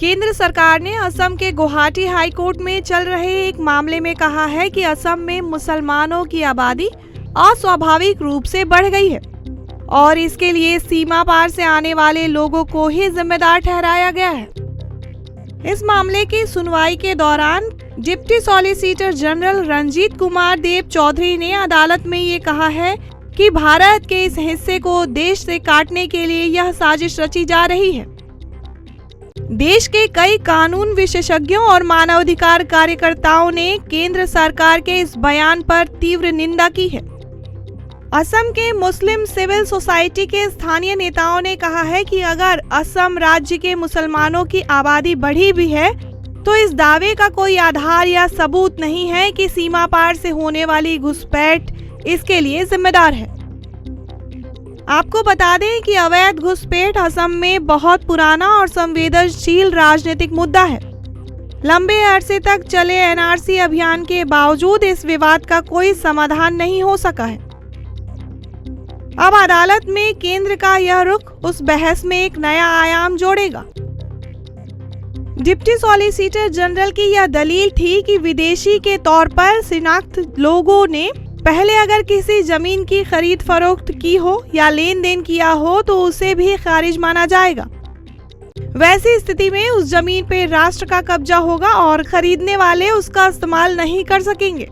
केंद्र सरकार ने असम के गुवाहाटी हाई कोर्ट में चल रहे एक मामले में कहा है कि असम में मुसलमानों की आबादी अस्वाभाविक रूप से बढ़ गई है और इसके लिए सीमा पार से आने वाले लोगों को ही जिम्मेदार ठहराया गया है। इस मामले की सुनवाई के दौरान deputy solicitor general Ranjit Kumar Dev Chaudhary ने अदालत में ये कहा है कि भारत के इस हिस्से को देश से काटने के लिए यह साजिश रची जा रही है। देश के कई कानून विशेषज्ञों और मानवाधिकार कार्यकर्ताओं ने केंद्र सरकार के इस बयान पर तीव्र निंदा की है। असम के मुस्लिम सिविल सोसाइटी के स्थानीय नेताओं ने कहा है कि अगर असम राज्य के मुसलमानों की आबादी बढ़ी भी है तो इस दावे का कोई आधार या सबूत नहीं है कि सीमा पार से होने वाली घुसपैठ इसके लिए जिम्मेदार है। आपको बता दें कि अवैध घुसपैठ असम में बहुत पुराना और संवेदनशील राजनीतिक मुद्दा है। लंबे अरसे तक चले एनआरसी अभियान के बावजूद इस विवाद का कोई समाधान नहीं हो सका है। अब अदालत में केंद्र का यह रुख उस बहस में एक नया आयाम जोड़ेगा। डिप्टी सॉलिसिटर जनरल की यह दलील थी कि विदेशी के तौर पर शिनाख्त लोगों ने पहले अगर किसी जमीन की खरीद फरोख्त की हो या लेन देन किया हो तो उसे भी खारिज माना जाएगा। वैसी स्थिति में उस जमीन पर राष्ट्र का कब्जा होगा और खरीदने वाले उसका इस्तेमाल नहीं कर सकेंगे।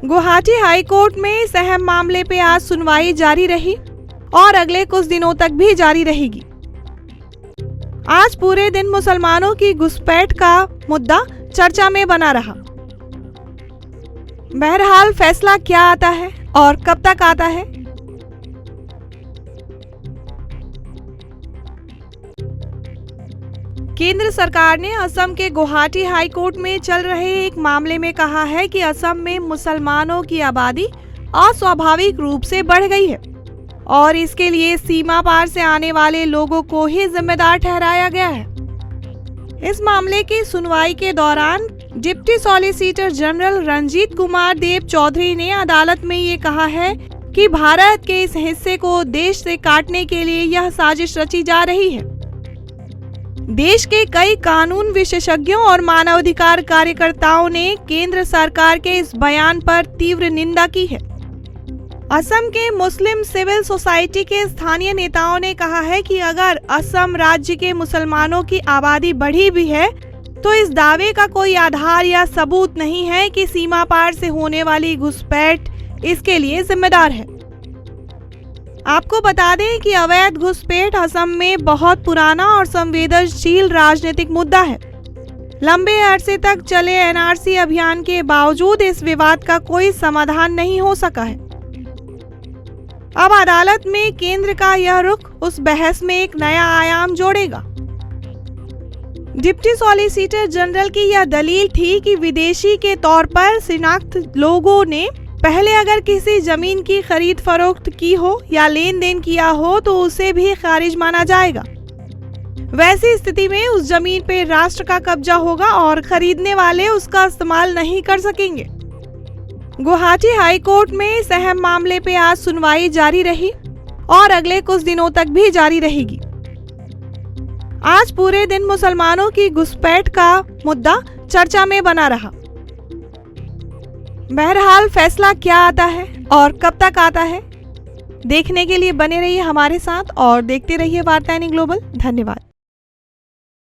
गुवाहाटी हाई कोर्ट में इस अहम मामले पे आज सुनवाई जारी रही और अगले कुछ दिनों तक भी जारी रहेगी। आज पूरे दिन मुसलमानों की घुसपैठ का मुद्दा चर्चा में बना रहा। बहरहाल फैसला क्या आता है और कब तक आता है, केंद्र सरकार ने असम के गुवाहाटी हाई कोर्ट में चल रहे एक मामले में कहा है कि असम में मुसलमानों की आबादी अस्वाभाविक रूप से बढ़ गई है और इसके लिए सीमा पार से आने वाले लोगों को ही जिम्मेदार ठहराया गया है। इस मामले की सुनवाई के दौरान deputy solicitor general Ranjit Kumar Dev Chaudhary ने अदालत में ये कहा है कि भारत के इस हिस्से को देश से काटने के लिए यह साजिश रची जा रही है। देश के कई कानून विशेषज्ञों और मानवाधिकार कार्यकर्ताओं ने केंद्र सरकार के इस बयान पर तीव्र निंदा की है। असम के मुस्लिम सिविल सोसाइटी के स्थानीय नेताओं ने कहा है कि अगर असम राज्य के मुसलमानों की आबादी बढ़ी भी है तो इस दावे का कोई आधार या सबूत नहीं है कि सीमा पार से होने वाली घुसपैठ इसके लिए जिम्मेदार है। आपको बता दें कि अवैध घुसपैठ असम में बहुत पुराना और संवेदनशील राजनीतिक मुद्दा है। लंबे अरसे तक चले एनआरसी अभियान के बावजूद इस विवाद का कोई समाधान नहीं हो सका है। अब अदालत में केंद्र का यह रुख उस बहस में एक नया आयाम जोड़ेगा। डिप्टी सॉलिसिटर जनरल की यह दलील थी कि विदेशी के तौर पर शिनाख्त लोगों ने पहले अगर किसी जमीन की खरीद फरोख्त की हो या लेन देन किया हो तो उसे भी खारिज माना जाएगा। वैसी स्थिति में उस जमीन पर राष्ट्र का कब्जा होगा और खरीदने वाले उसका इस्तेमाल नहीं कर सकेंगे। गुवाहाटी हाई कोर्ट में इस अहम मामले पे आज सुनवाई जारी रही और अगले कुछ दिनों तक भी जारी रहेगी। आज पूरे दिन मुसलमानों की घुसपैठ का मुद्दा चर्चा में बना रहा। बहरहाल फैसला क्या आता है और कब तक आता है, देखने के लिए बने रहिए हमारे साथ और देखते रहिए वार्ता ग्लोबल। धन्यवाद।